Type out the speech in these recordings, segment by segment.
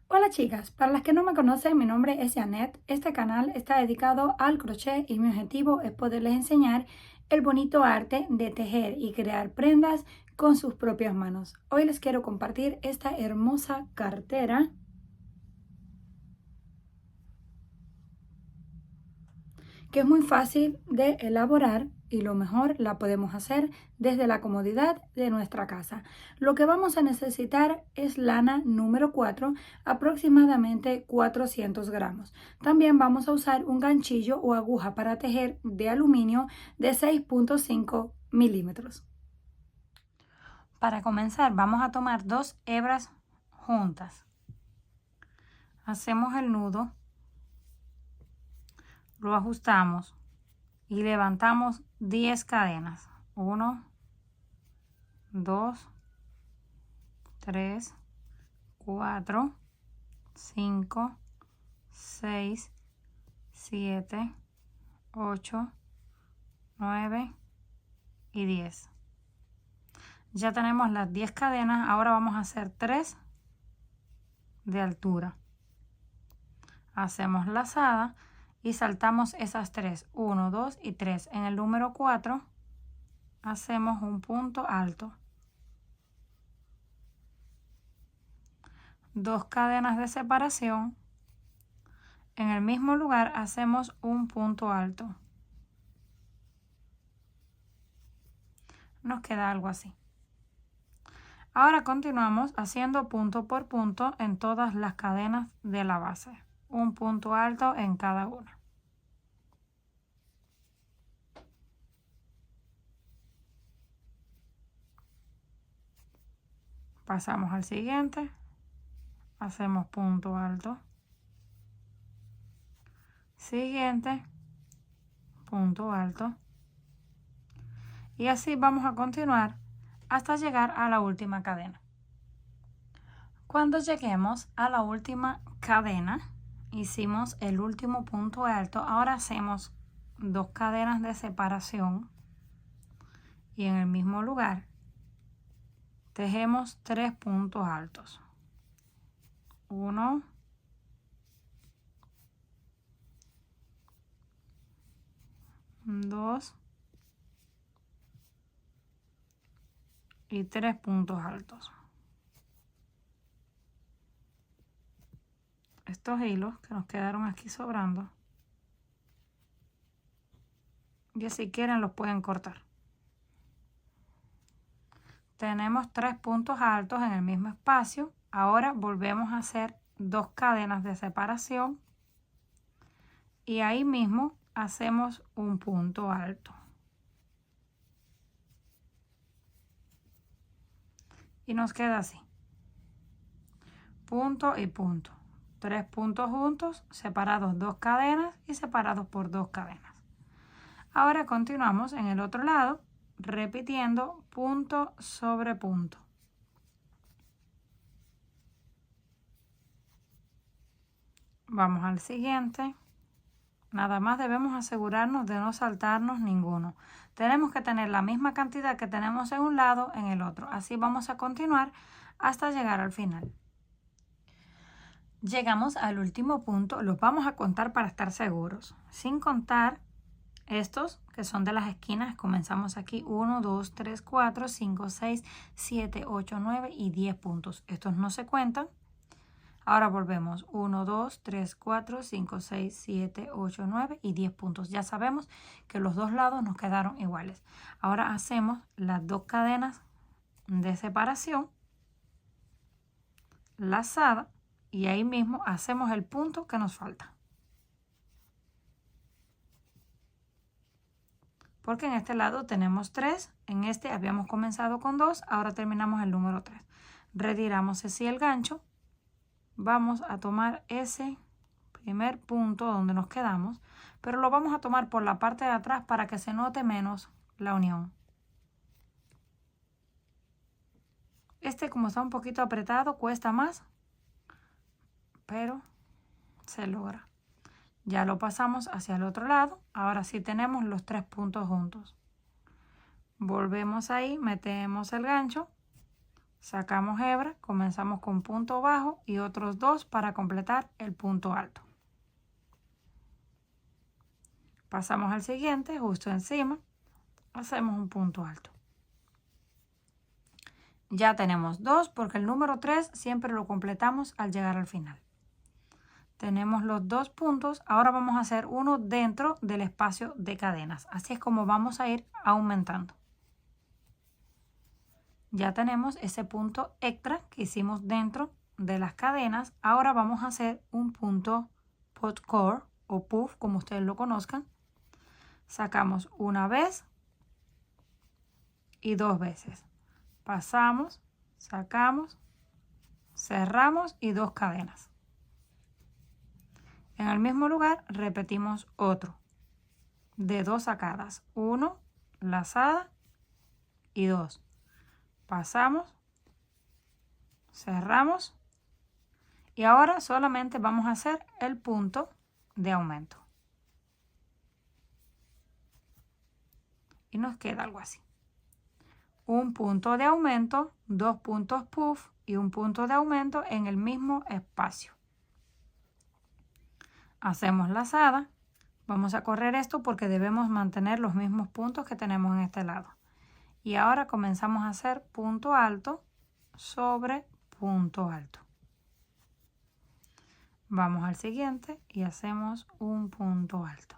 Hola chicas, para las que no me conocen, mi nombre es Janet. Este canal está dedicado al crochet y mi objetivo es poderles enseñar el bonito arte de tejer y crear prendas con sus propias manos. Hoy les quiero compartir esta hermosa cartera que es muy fácil de elaborar y lo mejor la podemos hacer desde la comodidad de nuestra casa. Lo que vamos a necesitar es lana número 4, aproximadamente 400 gramos. También vamos a usar un ganchillo o aguja para tejer de aluminio de 6.5 milímetros. Para comenzar vamos a tomar dos hebras juntas. Hacemos el nudo, lo ajustamos y levantamos 10 cadenas. 1, 2, 3, 4, 5, 6, 7, 8, 9 y 10. Ya tenemos las 10 cadenas, ahora vamos a hacer 3 de altura. Hacemos lazada y saltamos esas 3, 1, 2 y 3. En el número 4 hacemos un punto alto. 2 cadenas de separación. En el mismo lugar hacemos un punto alto. Nos queda algo así. Ahora continuamos haciendo punto por punto en todas las cadenas de la base. Un punto alto en cada una. Pasamos al siguiente. Hacemos punto alto. Siguiente. Punto alto. Y así vamos a continuar hasta llegar a la última cadena. Cuando lleguemos a la última cadena, hicimos el último punto alto. Ahora hacemos 2 cadenas de separación y en el mismo lugar tejemos 3 puntos altos. 1, 2 y 3 puntos altos. Estos hilos que nos quedaron aquí sobrando, y si quieren los pueden cortar. Tenemos 3 puntos altos en el mismo espacio. Ahora volvemos a hacer 2 cadenas de separación y ahí mismo hacemos un punto alto. Y nos queda así. Punto y punto. 3 puntos juntos, separados 2 cadenas y separados por 2 cadenas. Ahora continuamos en el otro lado, repitiendo punto sobre punto. Vamos al siguiente. Nada más debemos asegurarnos de no saltarnos ninguno. Tenemos que tener la misma cantidad que tenemos en un lado en el otro. Así vamos a continuar hasta llegar al final. Llegamos al último punto, los vamos a contar para estar seguros. Sin contar estos que son de las esquinas, comenzamos aquí 1, 2, 3, 4, 5, 6, 7, 8, 9 y 10 puntos. Estos no se cuentan. Ahora volvemos 1, 2, 3, 4, 5, 6, 7, 8, 9 y 10 puntos. Ya sabemos que los dos lados nos quedaron iguales. Ahora hacemos las 2 cadenas de separación, lazada, y ahí mismo hacemos el punto que nos falta. Porque en este lado tenemos 3, en este habíamos comenzado con 2, ahora terminamos el número 3. Retiramos así el gancho, vamos a tomar ese primer punto donde nos quedamos, pero lo vamos a tomar por la parte de atrás para que se note menos la unión. Este, como está un poquito apretado, cuesta más, pero se logra. Ya lo pasamos hacia el otro lado. Ahora sí tenemos los 3 puntos juntos. Volvemos ahí, metemos el gancho, Sacamos hebra, comenzamos con punto bajo y otros 2 para completar el punto alto. Pasamos al siguiente, justo encima, hacemos un punto alto. Ya tenemos 2 porque el número 3 siempre lo completamos al llegar al final. Tenemos los 2 puntos, ahora vamos a hacer uno dentro del espacio de cadenas. Así es como vamos a ir aumentando. Ya tenemos ese punto extra que hicimos dentro de las cadenas. Ahora vamos a hacer un punto podcore o puff, como ustedes lo conozcan. Sacamos una vez y 2 veces. Pasamos, sacamos, cerramos y 2 cadenas. En el mismo lugar repetimos otro de 2 sacadas. 1, lazada y 2. Pasamos, cerramos y ahora solamente vamos a hacer el punto de aumento. Y nos queda algo así. Un punto de aumento, 2 puntos puff y un punto de aumento en el mismo espacio. Hacemos lazada. Vamos a correr esto porque debemos mantener los mismos puntos que tenemos en este lado. Y ahora comenzamos a hacer punto alto sobre punto alto. Vamos al siguiente y hacemos un punto alto.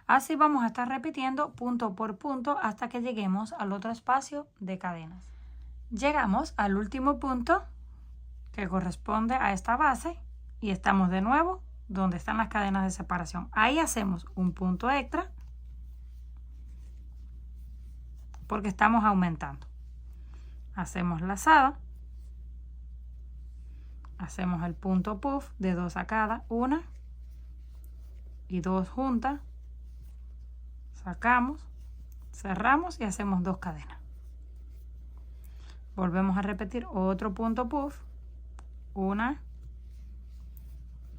Así vamos a estar repitiendo punto por punto hasta que lleguemos al otro espacio de cadenas. Llegamos al último punto que corresponde a esta base y estamos de nuevo donde están las cadenas de separación. Ahí hacemos un punto extra porque estamos aumentando. Hacemos lazada, hacemos el punto puff de 2 sacadas, 1 y 2 juntas, sacamos, cerramos y hacemos 2 cadenas. Volvemos a repetir otro punto puff, 1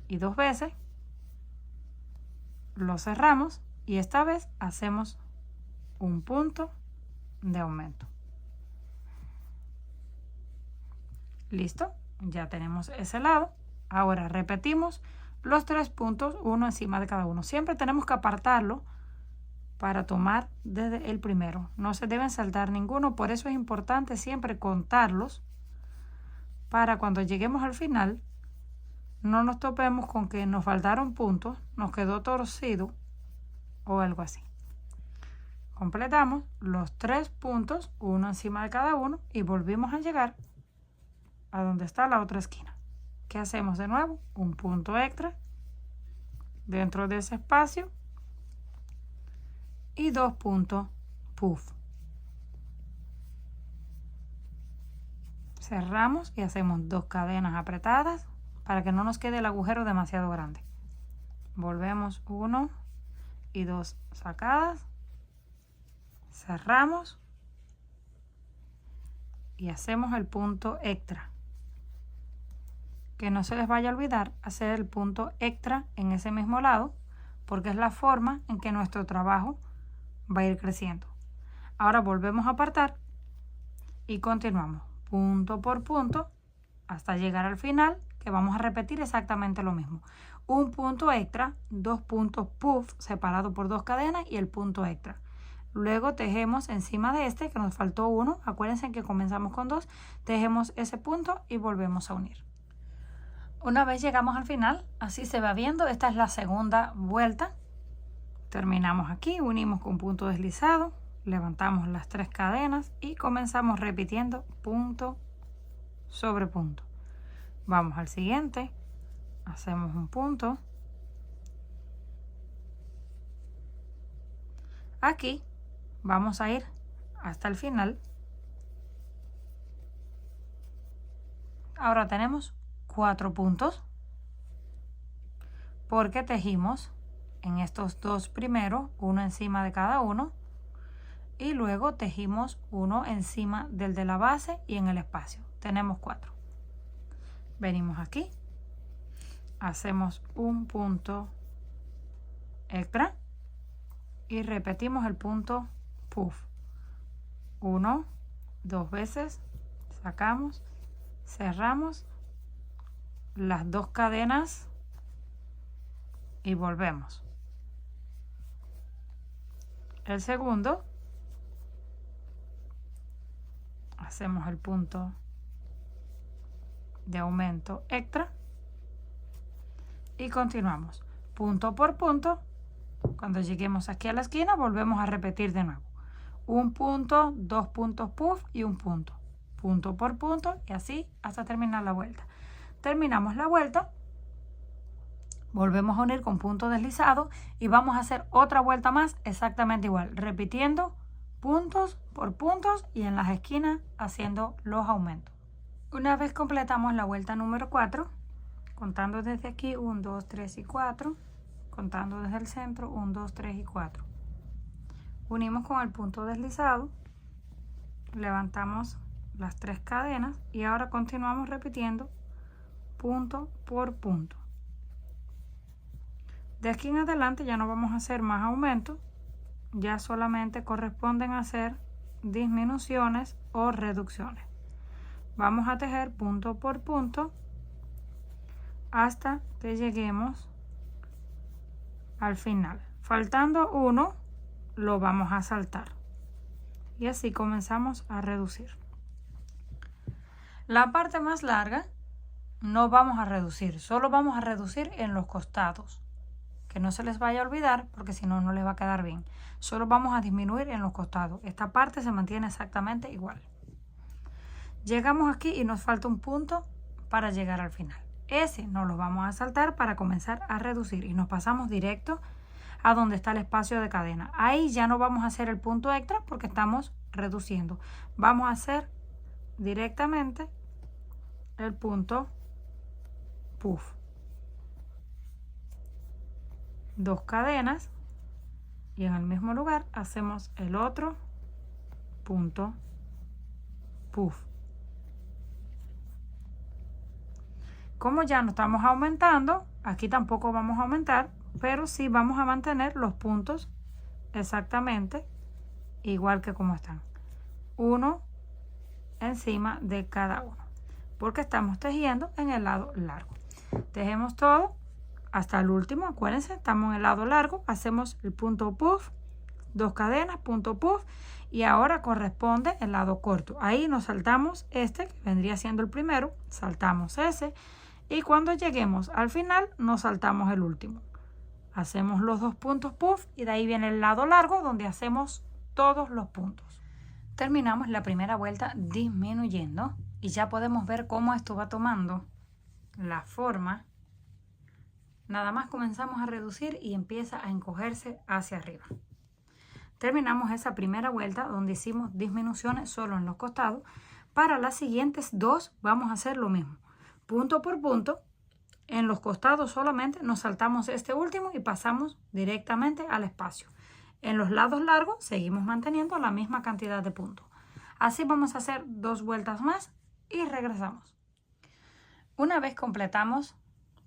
y 2 veces, lo cerramos y esta vez hacemos un punto de aumento. Listo, ya tenemos ese lado. Ahora repetimos los 3 puntos, uno encima de cada uno. Siempre tenemos que apartarlo para tomar desde el primero. No se deben saltar ninguno, por eso es importante siempre contarlos para cuando lleguemos al final no nos topemos con que nos faltaron puntos, nos quedó torcido o algo así. Completamos los 3 puntos, uno encima de cada uno y volvimos a llegar a donde está la otra esquina. ¿Qué hacemos de nuevo? Un punto extra dentro de ese espacio y 2 puntos puff. Cerramos y hacemos 2 cadenas apretadas para que no nos quede el agujero demasiado grande. Volvemos 1 y 2 sacadas. Cerramos y hacemos el punto extra. Que no se les vaya a olvidar hacer el punto extra en ese mismo lado porque es la forma en que nuestro trabajo va a ir creciendo. Ahora volvemos a apartar y continuamos punto por punto hasta llegar al final, que vamos a repetir exactamente lo mismo. Un punto extra, 2 puntos puff separados por 2 cadenas y el punto extra. Luego tejemos encima de este, que nos faltó uno. Acuérdense que comenzamos con 2. Tejemos ese punto y volvemos a unir. Una vez llegamos al final, así se va viendo. Esta es la segunda vuelta. Terminamos aquí, unimos con punto deslizado, levantamos las 3 cadenas y comenzamos repitiendo punto sobre punto. Vamos al siguiente, hacemos un punto. Aquí vamos a ir hasta el final. Ahora tenemos 4 puntos porque tejimos en estos 2 primeros, uno encima de cada uno, y luego tejimos uno encima del de la base y en el espacio. Tenemos 4. Venimos aquí, hacemos un punto extra y repetimos el punto puff. 1, 2 veces, sacamos, cerramos las 2 cadenas y volvemos. El segundo, hacemos el punto de aumento extra y continuamos punto por punto. Cuando lleguemos aquí a la esquina volvemos a repetir de nuevo un punto, 2 puntos puff y un punto, punto por punto, y así hasta terminar la vuelta. Terminamos la vuelta, volvemos a unir con punto deslizado y vamos a hacer otra vuelta más exactamente igual, repitiendo puntos por puntos y en las esquinas haciendo los aumentos. Una vez completamos la vuelta número 4, contando desde aquí 1, 2, 3 y 4, contando desde el centro 1, 2, 3 y 4. Unimos con el punto deslizado, levantamos las 3 cadenas y ahora continuamos repitiendo punto por punto. De aquí en adelante ya no vamos a hacer más aumentos, ya solamente corresponden a hacer disminuciones o reducciones. Vamos a tejer punto por punto hasta que lleguemos al final. Faltando uno, lo vamos a saltar. Y así comenzamos a reducir. La parte más larga no vamos a reducir, solo vamos a reducir en los costados. Que no se les vaya a olvidar porque si no, no les va a quedar bien. Solo vamos a disminuir en los costados. Esta parte se mantiene exactamente igual. Llegamos aquí y nos falta un punto para llegar al final. Ese no lo vamos a saltar para comenzar a reducir y nos pasamos directo a donde está el espacio de cadena. Ahí ya no vamos a hacer el punto extra porque estamos reduciendo. Vamos a hacer directamente el punto puff. 2 cadenas y en el mismo lugar hacemos el otro punto puff. Como ya no estamos aumentando, aquí tampoco vamos a aumentar, pero sí vamos a mantener los puntos exactamente igual que como están. Uno encima de cada uno, porque estamos tejiendo en el lado largo. Tejemos todo hasta el último, acuérdense, estamos en el lado largo, hacemos el punto puff, 2 cadenas, punto puff, y ahora corresponde el lado corto. Ahí nos saltamos este, que vendría siendo el primero, saltamos ese, y cuando lleguemos al final nos saltamos el último. Hacemos los 2 puntos puff y de ahí viene el lado largo donde hacemos todos los puntos. Terminamos la primera vuelta disminuyendo y ya podemos ver cómo esto va tomando la forma. Nada más comenzamos a reducir y empieza a encogerse hacia arriba. Terminamos esa primera vuelta donde hicimos disminuciones solo en los costados. Para las siguientes 2 vamos a hacer lo mismo. Punto por punto, en los costados solamente nos saltamos este último y pasamos directamente al espacio. En los lados largos seguimos manteniendo la misma cantidad de puntos. Así vamos a hacer 2 vueltas más y regresamos. Una vez completamos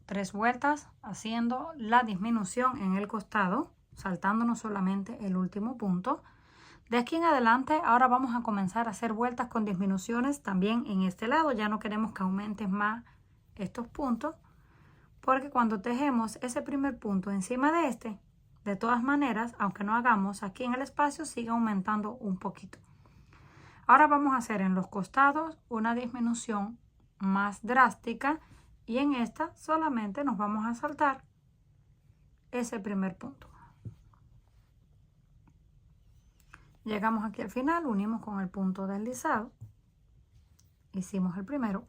3 vueltas haciendo la disminución en el costado, saltándonos solamente el último punto. De aquí en adelante ahora vamos a comenzar a hacer vueltas con disminuciones también en este lado. Ya no queremos que aumenten más estos puntos, porque cuando tejemos ese primer punto encima de este, de todas maneras, aunque no hagamos aquí en el espacio, sigue aumentando un poquito. Ahora vamos a hacer en los costados una disminución más drástica y en esta solamente nos vamos a saltar ese primer punto. Llegamos aquí al final, unimos con el punto deslizado, hicimos el primero.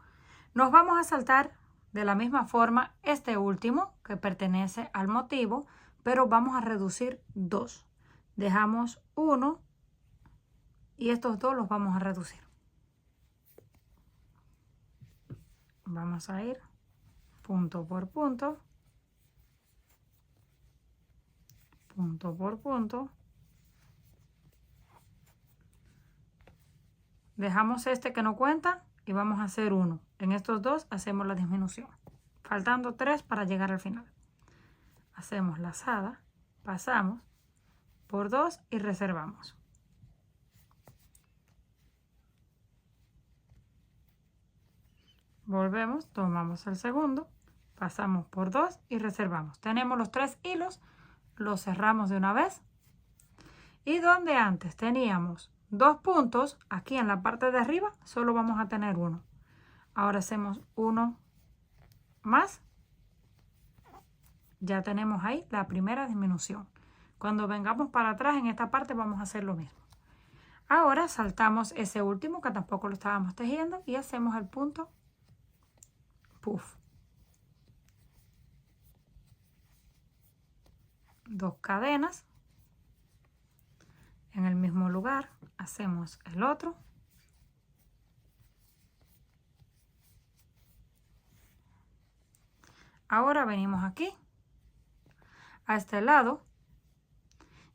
Nos vamos a saltar de la misma forma este último que pertenece al motivo, pero vamos a reducir 2. Dejamos 1 y estos 2 los vamos a reducir. Vamos a ir punto por punto, punto por punto. Dejamos este que no cuenta y vamos a hacer 1. En estos 2 hacemos la disminución, faltando 3 para llegar al final. Hacemos lazada, pasamos por 2 y reservamos. Volvemos, tomamos el segundo, pasamos por 2 y reservamos. Tenemos los 3 hilos, los cerramos de una vez. Y donde antes teníamos 2 puntos, aquí en la parte de arriba solo vamos a tener uno. Ahora hacemos uno más. Ya tenemos ahí la primera disminución. Cuando vengamos para atrás en esta parte vamos a hacer lo mismo. Ahora saltamos ese último que tampoco lo estábamos tejiendo y hacemos el punto puff. 2 cadenas. En el mismo lugar hacemos el otro. Ahora venimos aquí, a este lado.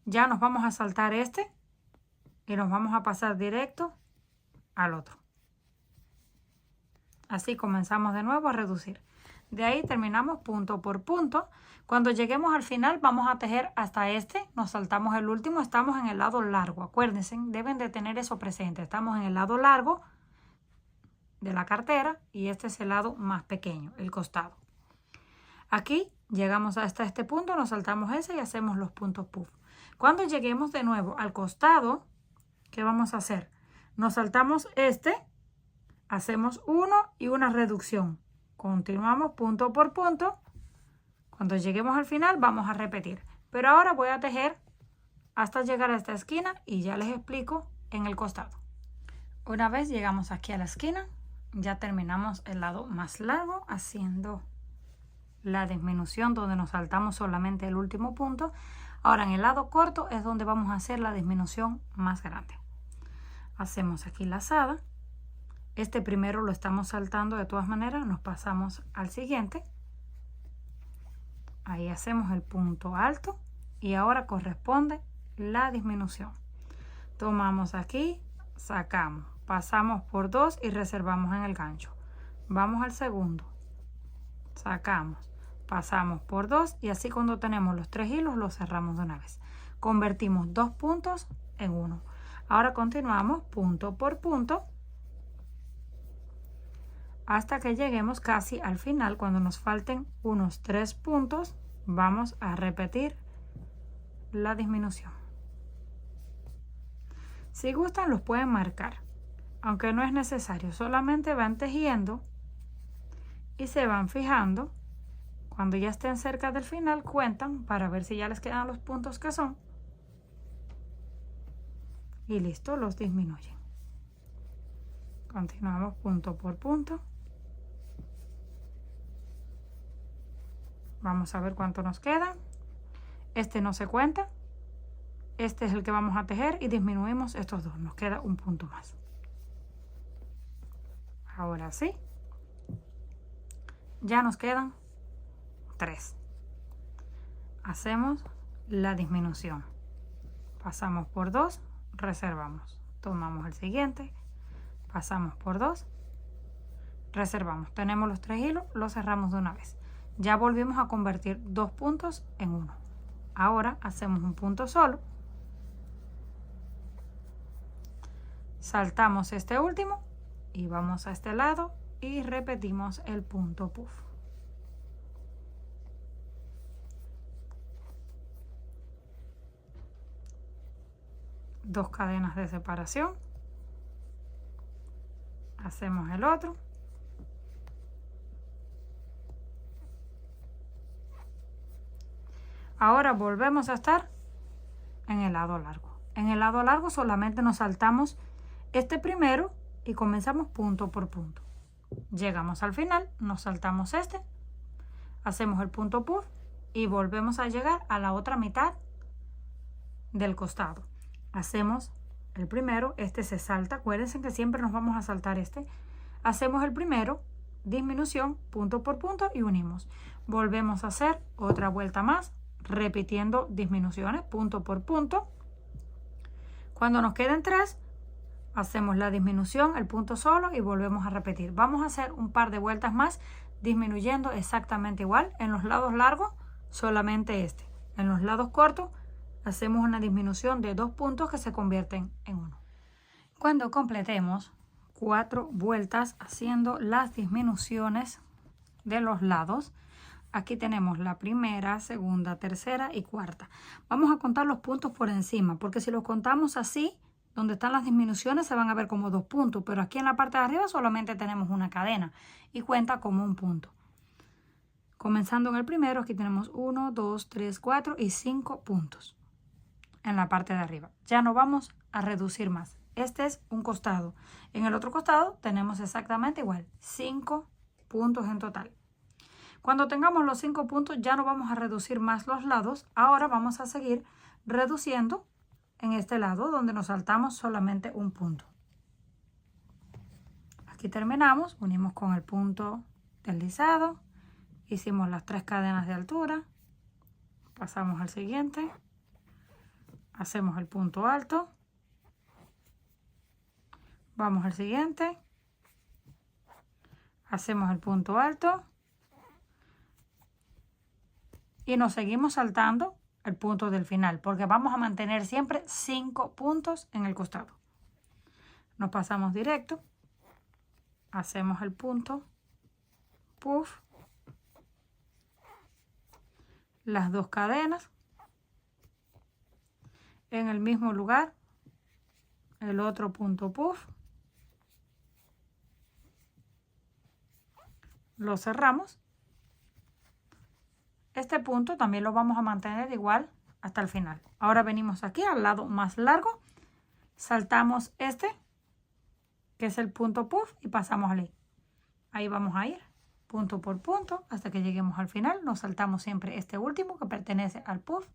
Ya nos vamos a saltar este y nos vamos a pasar directo al otro. Así comenzamos de nuevo a reducir. De ahí terminamos punto por punto. Cuando lleguemos al final vamos a tejer hasta este. Nos saltamos el último. Estamos en el lado largo. Acuérdense, deben de tener eso presente. Estamos en el lado largo de la cartera y este es el lado más pequeño, el costado. Aquí llegamos hasta este punto, nos saltamos ese y hacemos los puntos puff. Cuando lleguemos de nuevo al costado, ¿qué vamos a hacer? Nos saltamos este, hacemos uno y una reducción. Continuamos punto por punto. Cuando lleguemos al final vamos a repetir. Pero ahora voy a tejer hasta llegar a esta esquina y ya les explico en el costado. Una vez llegamos aquí a la esquina, ya terminamos el lado más largo haciendo la disminución donde nos saltamos solamente el último punto. Ahora en el lado corto es donde vamos a hacer la disminución más grande. Hacemos aquí lazada. Este primero lo estamos saltando de todas maneras, nos pasamos al siguiente. Ahí hacemos el punto alto y ahora corresponde la disminución. Tomamos aquí, sacamos, pasamos por 2 y reservamos en el gancho. Vamos al segundo, sacamos, pasamos por 2 y así cuando tenemos los 3 hilos los cerramos de una vez. Convertimos 2 puntos en 1. Ahora continuamos punto por punto hasta que lleguemos casi al final. Cuando nos falten unos 3 puntos vamos a repetir la disminución. Si gustan los pueden marcar, aunque no es necesario, solamente van tejiendo y se van fijando. Cuando ya estén cerca del final cuentan para ver si ya les quedan los puntos que son y listo, los disminuyen. Continuamos punto por punto. Vamos a ver cuánto nos queda. Este no se cuenta. Este es el que vamos a tejer y disminuimos estos dos. Nos queda un punto más. Ahora sí. Ya nos quedan 3. Hacemos la disminución. Pasamos por 2, reservamos. Tomamos el siguiente, pasamos por 2, reservamos. Tenemos los 3 hilos, los cerramos de una vez. Ya volvimos a convertir 2 puntos en 1. Ahora hacemos un punto solo. Saltamos este último y vamos a este lado y repetimos el punto puff. Dos cadenas de separación. Hacemos el otro. Ahora volvemos a estar en el lado largo. En el lado largo solamente nos saltamos este primero y comenzamos punto por punto. Llegamos al final, nos saltamos este, hacemos el punto puff y volvemos a llegar a la otra mitad del costado. Hacemos el primero, este se salta, acuérdense que siempre nos vamos a saltar este. Hacemos el primero, disminución, punto por punto y unimos. Volvemos a hacer otra vuelta más, repitiendo disminuciones, punto por punto. Cuando nos queden 3, hacemos la disminución, el punto solo y volvemos a repetir. Vamos a hacer un par de vueltas más, disminuyendo exactamente igual. En los lados largos, solamente este. En los lados cortos, hacemos una disminución de 2 puntos que se convierten en 1. Cuando completemos 4 vueltas haciendo las disminuciones de los lados. Aquí tenemos la primera, segunda, tercera y cuarta. Vamos a contar los puntos por encima, porque si los contamos así, donde están las disminuciones se van a ver como 2 puntos, pero aquí en la parte de arriba solamente tenemos una cadena y cuenta como un punto. Comenzando en el primero, aquí tenemos 1, 2, 3, 4 y 5 puntos en la parte de arriba. Ya no vamos a reducir más. Este es un costado. En el otro costado tenemos exactamente igual, 5 puntos en total. Cuando tengamos los 5 puntos ya no vamos a reducir más los lados. Ahora vamos a seguir reduciendo en este lado donde nos saltamos solamente un punto. Aquí terminamos, unimos con el punto deslizado, hicimos las 3 cadenas de altura, pasamos al siguiente, hacemos el punto alto, vamos al siguiente, hacemos el punto alto y nos seguimos saltando el punto del final, porque vamos a mantener siempre 5 puntos en el costado. Nos pasamos directo, hacemos el punto, puff, las 2 cadenas, en el mismo lugar, el otro punto puff, lo cerramos. Este punto también lo vamos a mantener igual hasta el final. Ahora venimos aquí al lado más largo, saltamos este, que es el punto puff, y pasamos ahí. Ahí vamos a ir punto por punto hasta que lleguemos al final. Nos saltamos siempre este último que pertenece al puff.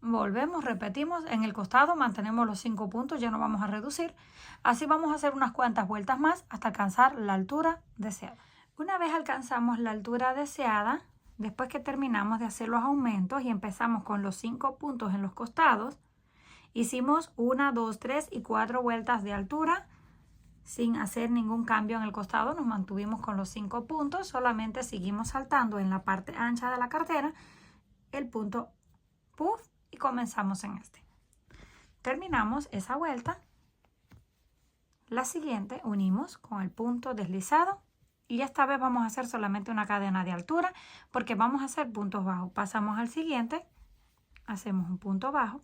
Volvemos, repetimos, en el costado mantenemos los 5 puntos, ya no vamos a reducir. Así vamos a hacer unas cuantas vueltas más hasta alcanzar la altura deseada. Una vez alcanzamos la altura deseada, después que terminamos de hacer los aumentos y empezamos con los 5 puntos en los costados, hicimos 1, 2, 3 y 4 vueltas de altura sin hacer ningún cambio en el costado. Nos mantuvimos con los 5 puntos, solamente seguimos saltando en la parte ancha de la cartera el punto puff y comenzamos en este. Terminamos esa vuelta. La siguiente unimos con el punto deslizado y esta vez vamos a hacer solamente una cadena de altura porque vamos a hacer puntos bajos. Pasamos al siguiente, hacemos un punto bajo,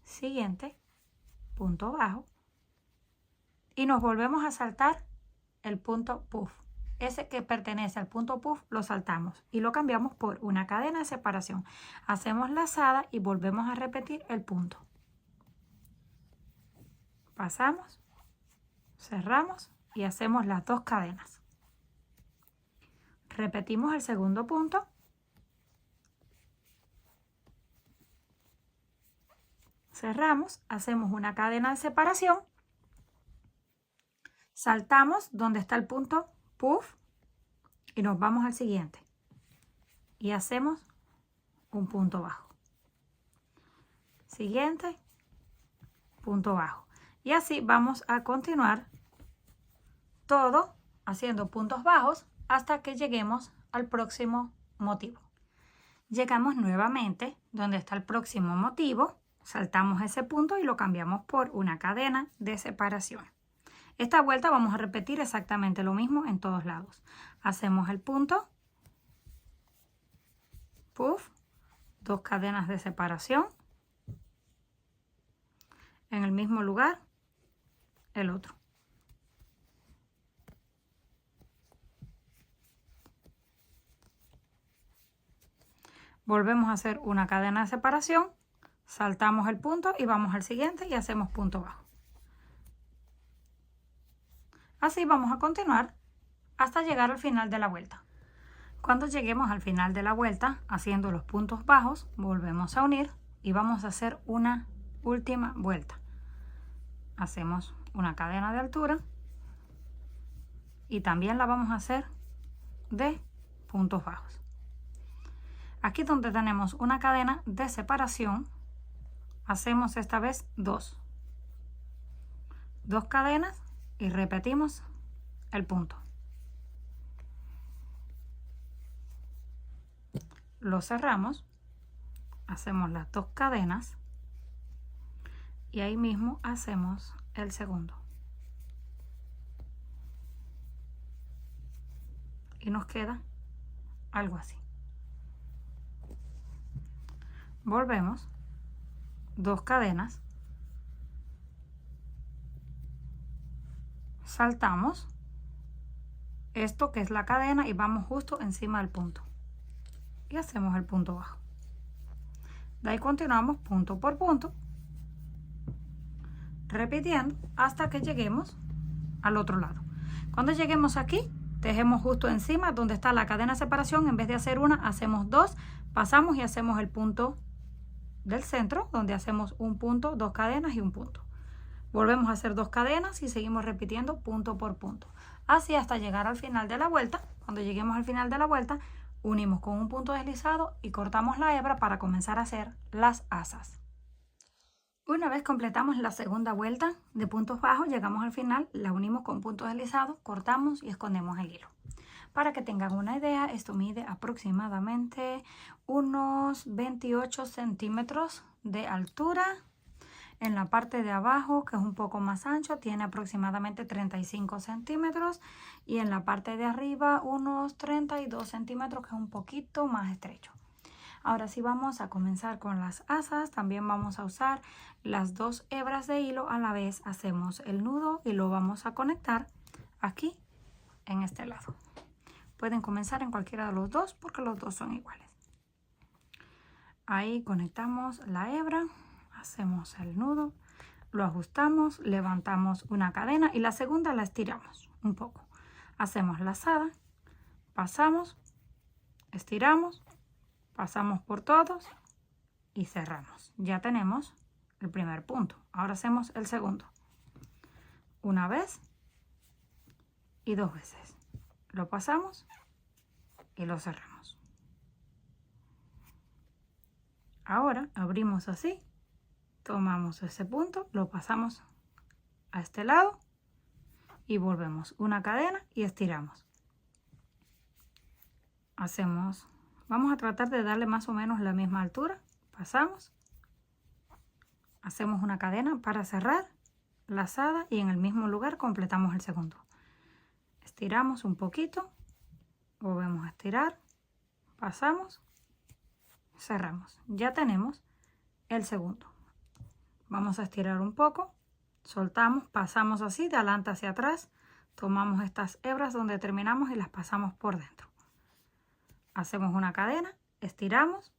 siguiente, punto bajo y nos volvemos a saltar el punto puff. Ese que pertenece al punto puff lo saltamos y lo cambiamos por una cadena de separación. Hacemos lazada y volvemos a repetir el punto. Pasamos, cerramos y hacemos las 2 cadenas. Repetimos el segundo punto. Cerramos, hacemos una cadena de separación. Saltamos donde está el punto puff y nos vamos al siguiente. Y hacemos un punto bajo. Siguiente, punto bajo. Y así vamos a continuar todo haciendo puntos bajos hasta que lleguemos al próximo motivo. Llegamos nuevamente donde está el próximo motivo, saltamos ese punto y lo cambiamos por una cadena de separación. Esta vuelta vamos a repetir exactamente lo mismo en todos lados. Hacemos el punto, puff, 2 cadenas de separación, en el mismo lugar, el otro. Volvemos a hacer una cadena de separación, saltamos el punto y vamos al siguiente y hacemos punto bajo. Así vamos a continuar hasta llegar al final de la vuelta. Cuando lleguemos al final de la vuelta, haciendo los puntos bajos, volvemos a unir y vamos a hacer una última vuelta. Hacemos una cadena de altura y también la vamos a hacer de puntos bajos. Aquí donde tenemos una cadena de separación, hacemos esta vez 2 cadenas y repetimos el punto. Lo cerramos, hacemos las 2 cadenas y ahí mismo hacemos el segundo. y nos queda algo así. Volvemos, 2 cadenas, saltamos esto que es la cadena y vamos justo encima del punto y hacemos el punto bajo. De ahí continuamos punto por punto, repitiendo hasta que lleguemos al otro lado. Cuando lleguemos aquí, tejemos justo encima donde está la cadena de separación. En vez de hacer una, hacemos 2, pasamos y hacemos el punto del centro, donde hacemos un punto, 2 cadenas y un punto. Volvemos a hacer 2 cadenas y seguimos repitiendo punto por punto, así hasta llegar al final de la vuelta. Cuando lleguemos al final de la vuelta, unimos con un punto deslizado y cortamos la hebra para comenzar a hacer las asas. Una vez completamos la segunda vuelta de puntos bajos, llegamos al final, la unimos con punto deslizado, cortamos y escondemos el hilo. Para que tengan una idea, esto mide aproximadamente unos 28 centímetros de altura. En la parte de abajo, que es un poco más ancho, tiene aproximadamente 35 centímetros. Y en la parte de arriba, unos 32 centímetros, que es un poquito más estrecho. Ahora sí vamos a comenzar con las asas. También vamos a usar las 2 hebras de hilo. A la vez hacemos el nudo y lo vamos a conectar aquí en este lado. Pueden comenzar en cualquiera de los dos porque los dos son iguales. Ahí conectamos la hebra. Hacemos el nudo, lo ajustamos, levantamos una cadena y la segunda la estiramos un poco. Hacemos lazada, pasamos, estiramos, pasamos por todos y cerramos. Ya tenemos el primer punto. Ahora hacemos el segundo. Una vez y 2 veces. Lo pasamos y lo cerramos. Ahora abrimos así. Tomamos ese punto, lo pasamos a este lado y volvemos una cadena y estiramos. Vamos a tratar de darle más o menos la misma altura. Pasamos, hacemos una cadena para cerrar, lazada y en el mismo lugar completamos el segundo. Estiramos un poquito, volvemos a estirar, pasamos, cerramos. Ya tenemos el segundo. Vamos a estirar un poco, soltamos, pasamos así de adelante hacia atrás, tomamos estas hebras donde terminamos y las pasamos por dentro. Hacemos una cadena, estiramos,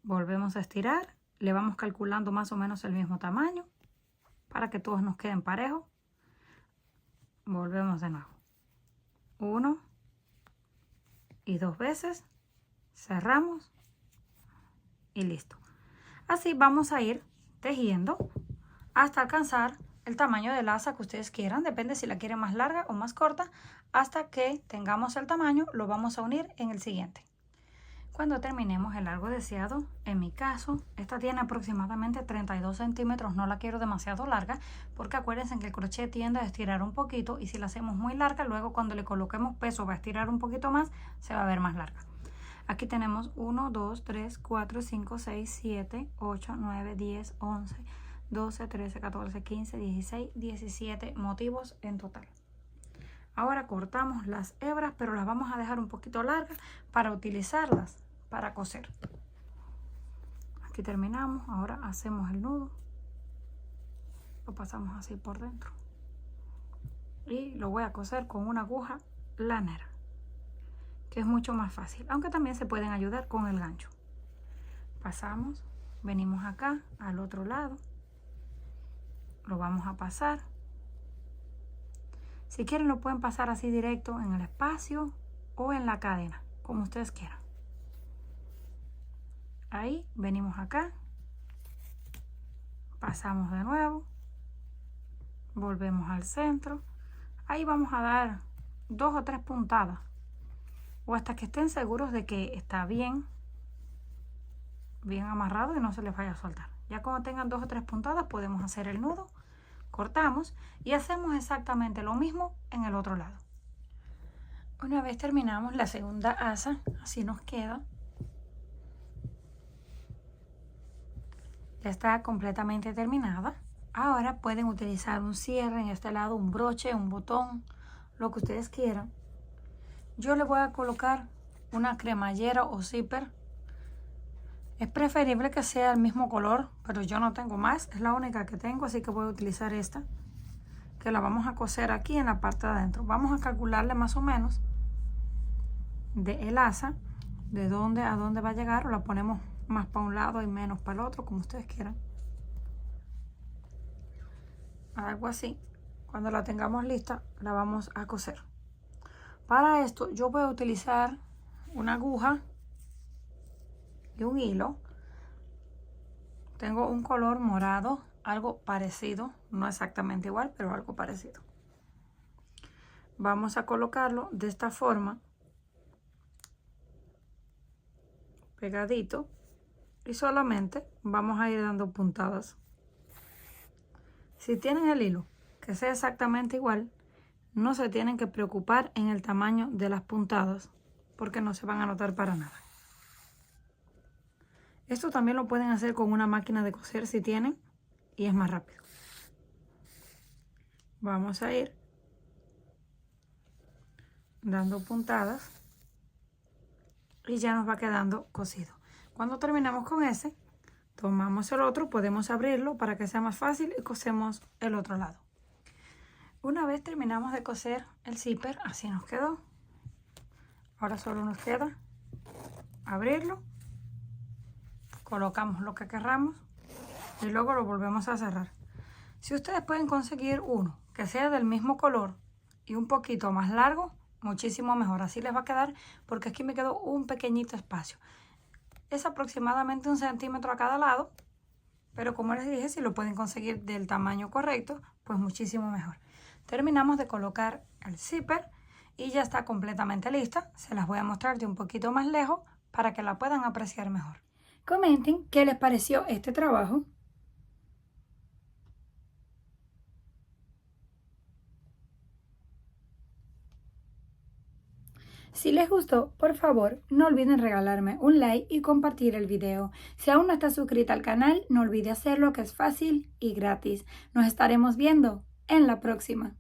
volvemos a estirar, le vamos calculando más o menos el mismo tamaño para que todos nos queden parejos. Volvemos de nuevo. 1 y 2 veces, cerramos y listo. Así vamos a ir tejiendo hasta alcanzar el tamaño del asa que ustedes quieran. Depende si la quieren más larga o más corta. Hasta que tengamos el tamaño, lo vamos a unir en el siguiente. Cuando terminemos el largo deseado, en mi caso, esta tiene aproximadamente 32 centímetros. No la quiero demasiado larga porque acuérdense que el crochet tiende a estirar un poquito. Y si la hacemos muy larga, luego cuando le coloquemos peso va a estirar un poquito más, se va a ver más larga. Aquí tenemos 1, 2, 3, 4, 5, 6, 7, 8, 9, 10, 11, 12, 13, 14, 15, 16, 17 motivos en total. Ahora cortamos las hebras, pero las vamos a dejar un poquito largas para utilizarlas para coser. Aquí terminamos. Ahora hacemos el nudo. Lo pasamos así por dentro. Y lo voy a coser con una aguja lanera, que es mucho más fácil, aunque también se pueden ayudar con el gancho. Pasamos, venimos acá al otro lado, lo vamos a pasar. Si quieren lo pueden pasar así directo en el espacio o en la cadena, como ustedes quieran. Ahí venimos acá, pasamos de nuevo, volvemos al centro. Ahí vamos a dar 2 o 3 puntadas, o hasta que estén seguros de que está bien amarrado y no se les vaya a soltar. Ya cuando tengan 2 o 3 puntadas podemos hacer el nudo, cortamos y hacemos exactamente lo mismo en el otro lado. Una vez terminamos la segunda asa, así nos queda. Ya está completamente terminada. Ahora pueden utilizar un cierre en este lado, un broche, un botón, lo que ustedes quieran. Yo le voy a colocar una cremallera o zipper. Es preferible que sea el mismo color, pero yo no tengo más. Es la única que tengo, así que voy a utilizar esta, que la vamos a coser aquí en la parte de adentro. Vamos a calcularle más o menos de el asa, de dónde a dónde va a llegar, o la ponemos más para un lado y menos para el otro, como ustedes quieran. Algo así. Cuando la tengamos lista, la vamos a coser. Para esto yo voy a utilizar una aguja y un hilo. Tengo un color morado, algo parecido, no exactamente igual, pero algo parecido. Vamos a colocarlo de esta forma, pegadito, y solamente vamos a ir dando puntadas. Si tienen el hilo que sea exactamente igual, no se tienen que preocupar en el tamaño de las puntadas, porque no se van a notar para nada. Esto también lo pueden hacer con una máquina de coser si tienen, y es más rápido. Vamos a ir dando puntadas y ya nos va quedando cosido. Cuando terminamos con ese, tomamos el otro, podemos abrirlo para que sea más fácil y cosemos el otro lado. Una vez terminamos de coser el zipper, así nos quedó. Ahora solo nos queda abrirlo, colocamos lo que querramos y luego lo volvemos a cerrar. Si ustedes pueden conseguir uno que sea del mismo color y un poquito más largo, muchísimo mejor. Así les va a quedar, porque aquí me quedó un pequeñito espacio. Es aproximadamente 1 centímetro a cada lado, pero como les dije, si lo pueden conseguir del tamaño correcto, pues muchísimo mejor. Terminamos de colocar el zipper y ya está completamente lista. Se las voy a mostrar de un poquito más lejos para que la puedan apreciar mejor. Comenten qué les pareció este trabajo. Si les gustó, por favor, no olviden regalarme un like y compartir el video. Si aún no estás suscrita al canal, no olvide hacerlo, que es fácil y gratis. Nos estaremos viendo en la próxima.